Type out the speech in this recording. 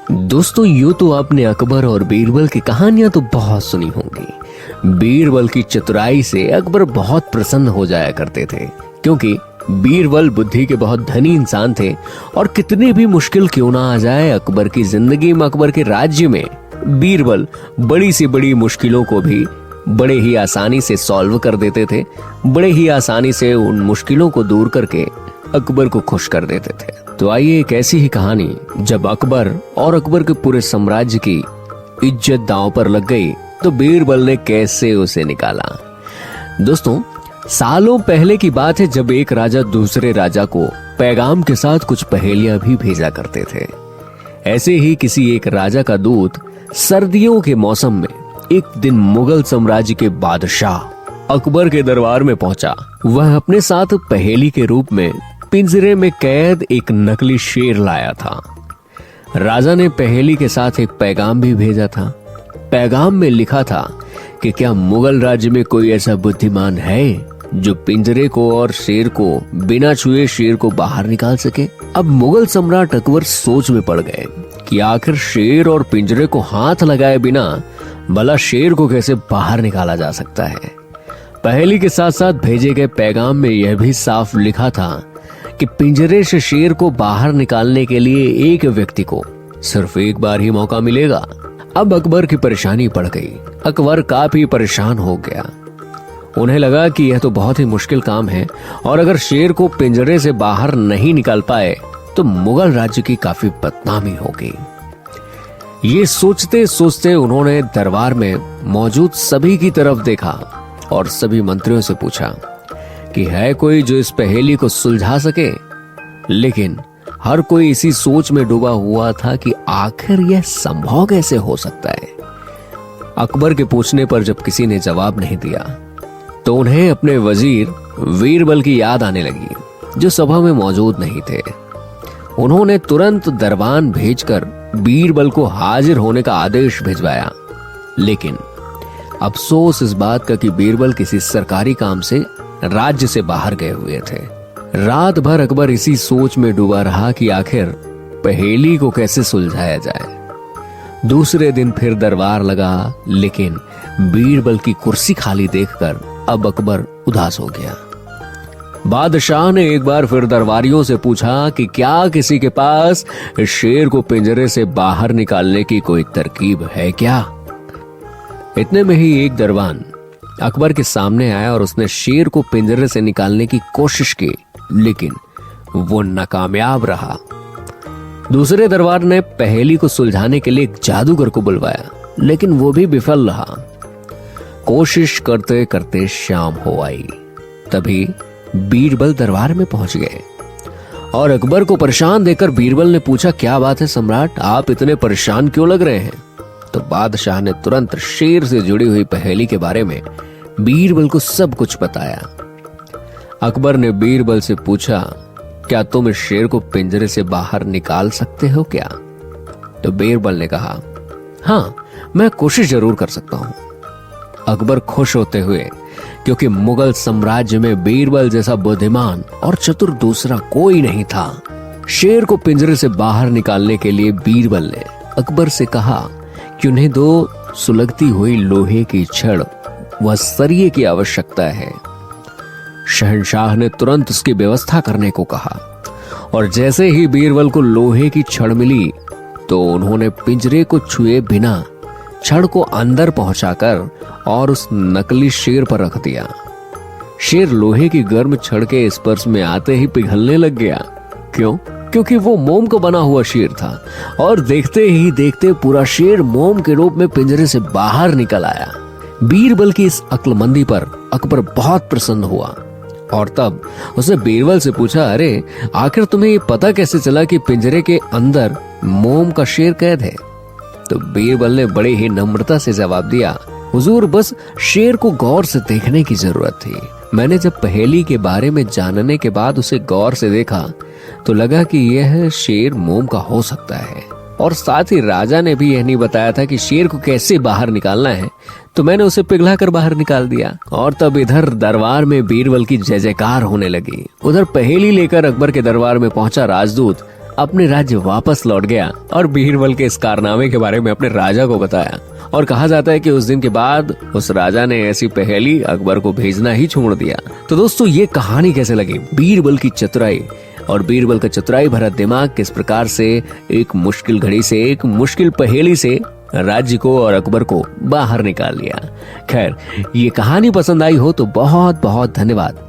दोस्तों, यूं तो आपने अकबर और बीरबल की कहानियां तो बहुत सुनी होंगी। बीरबल की चतुराई से अकबर बहुत प्रसन्न हो जाया करते थे, क्योंकि बीरबल बुद्धि के बहुत धनी इंसान थे और कितनी भी मुश्किल क्यों ना आ जाए अकबर की जिंदगी में, अकबर के राज्य में, बीरबल बड़ी से बड़ी मुश्किलों को भी बड़े ही आसानी से सॉल्व कर देते थे। बड़े ही आसानी से उन मुश्किलों को दूर करके अकबर को खुश कर देते थे। तो आइए एक ऐसी ही कहानी, जब अकबर और अकबर के पूरे साम्राज्य की इज्जत दांव पर लग गई तो बीरबल ने कैसे उसे निकाला। दोस्तों, सालों पहले की बात है, जब एक राजा दूसरे राजा को पैगाम के साथ कुछ पहेलियां भी भेजा करते थे। ऐसे ही किसी एक राजा का दूत सर्दियों के मौसम में एक दिन मुगल साम्राज्य के बादशाह अकबर के दरबार में पहुंचा। वह अपने साथ पहेली के रूप में पिंजरे में कैद एक नकली शेर लाया था। राजा ने पहेली के साथ एक पैगाम भी भेजा था। पैगाम में लिखा था कि क्या मुगल राज्य में कोई ऐसा बुद्धिमान है जो पिंजरे को और शेर को बिना छुए शेर को बाहर निकाल सके। अब मुगल सम्राट अकबर सोच में पड़ गए कि आखिर शेर और पिंजरे को हाथ लगाए बिना भला शेर को कैसे बाहर निकाला जा सकता है। पहेली के साथ साथ भेजे गए पैगाम में यह भी साफ लिखा था कि पिंजरे से शेर को बाहर निकालने के लिए एक व्यक्ति को सिर्फ एक बार ही मौका मिलेगा। अब अकबर की परेशानी बढ़ गई। अकबर काफी परेशान हो गया। उन्हें लगा कि यह तो बहुत ही मुश्किल काम है और अगर शेर को पिंजरे से बाहर नहीं निकाल पाए तो मुगल राज्य की काफी बदनामी होगी। ये सोचते सोचते उन्होंने दरबार में मौजूद सभी की तरफ देखा और सभी मंत्रियों से पूछा कि है कोई जो इस पहेली को सुलझा सके। लेकिन हर कोई इसी सोच में डूबा हुआ था कि आखिर यह संभव कैसे हो सकता है। अकबर के पूछने पर जब किसी ने जवाब नहीं दिया तो उन्हें अपने वजीर बीरबल की याद आने लगी, जो सभा में मौजूद नहीं थे। उन्होंने तुरंत दरबान भेजकर बीरबल को हाजिर होने का आदेश भिजवाया। लेकिन अफसोस इस बात का कि बीरबल किसी सरकारी काम से राज्य से बाहर गए हुए थे। रात भर अकबर इसी सोच में डूबा रहा कि आखिर पहेली को कैसे सुलझाया जाए। दूसरे दिन फिर दरबार लगा, लेकिन बीरबल की कुर्सी खाली देखकर अब अकबर उदास हो गया। बादशाह ने एक बार फिर दरबारियों से पूछा कि क्या किसी के पास शेर को पिंजरे से बाहर निकालने की कोई तरकीब है क्या। इतने में ही एक दरबान अकबर के सामने आया और उसने शेर को पिंजरे से निकालने की कोशिश की, लेकिन वो नाकामयाब रहा। दूसरे दरबार ने पहेली को सुलझाने के लिए एक जादूगर को बुलवाया, लेकिन वो भी विफल रहा। कोशिश करते करते शाम हो आई। तभी बीरबल दरबार में पहुंच गए और अकबर को परेशान देखकर बीरबल ने पूछा, क्या बात है सम्राट, आप इतने परेशान क्यों लग रहे हैं। तो बादशाह ने तुरंत शेर से जुड़ी हुई पहेली के बारे में बीरबल को सब कुछ बताया। अकबर ने बीरबल से पूछा, क्या तुम इस शेर को पिंजरे से बाहर निकाल सकते हो क्या। तो बीरबल ने कहा, हाँ, मैं कोशिश जरूर कर सकता हूं। अकबर खुश होते हुए, क्योंकि मुगल साम्राज्य में बीरबल जैसा बुद्धिमान और चतुर दूसरा कोई नहीं था। शेर को पिंजरे से बाहर निकालने के लिए बीरबल ने अकबर से कहा कि उन्हें 2 सुलगती हुई लोहे की छड़ व सरिये की आवश्यकता है। शहंशाह ने तुरंत उसकी व्यवस्था करने को कहा और जैसे ही बीरबल को लोहे की छड़ मिली तो उन्होंने पिंजरे को छुए बिना छड़ को अंदर पहुंचाकर और उस नकली शेर पर रख दिया। शेर लोहे की गर्म छड़ के स्पर्श में आते ही पिघलने लग गया। क्यों? क्योंकि वो मोम का बना हुआ शेर था और देखते ही देखते पूरा शेर मोम के रूप में पिंजरे से बाहर निकल आया। बीरबल की इस अक्लमंदी पर अकबर बहुत प्रसन्न हुआ और तब उसने बीरबल से पूछा, अरे आखिर तुम्हें ये पता कैसे चला कि पिंजरे के अंदर मोम का शेर कैद है। तो बीरबल ने बड़े ही नम्रता से जवाब दिया, हुजूर, बस शेर को गौर से देखने की जरूरत थी। मैंने जब पहेली के बारे में जानने के बाद उसे गौर से देखा तो लगा कि यह शेर मोम का हो सकता है, और साथ ही राजा ने भी यह नहीं बताया था कि शेर को कैसे बाहर निकालना है, तो मैंने उसे पिघलाकर बाहर निकाल दिया। और तब इधर दरबार में बीरबल की जय जयकार होने लगी। उधर पहेली लेकर अकबर के दरबार में पहुंचा राजदूत अपने राज्य वापस लौट गया और बीरबल के इस कारनामे के बारे में अपने राजा को बताया। और कहा जाता है कि उस दिन के बाद उस राजा ने ऐसी पहेली अकबर को भेजना ही छोड़ दिया। तो दोस्तों, ये कहानी कैसे लगी? बीरबल की चतुराई और बीरबल का चतुराई भरा दिमाग किस प्रकार से एक मुश्किल घड़ी से, एक मुश्किल पहेली से राज्य को और अकबर को बाहर निकाल लिया। खैर, ये कहानी पसंद आई हो तो बहुत बहुत धन्यवाद।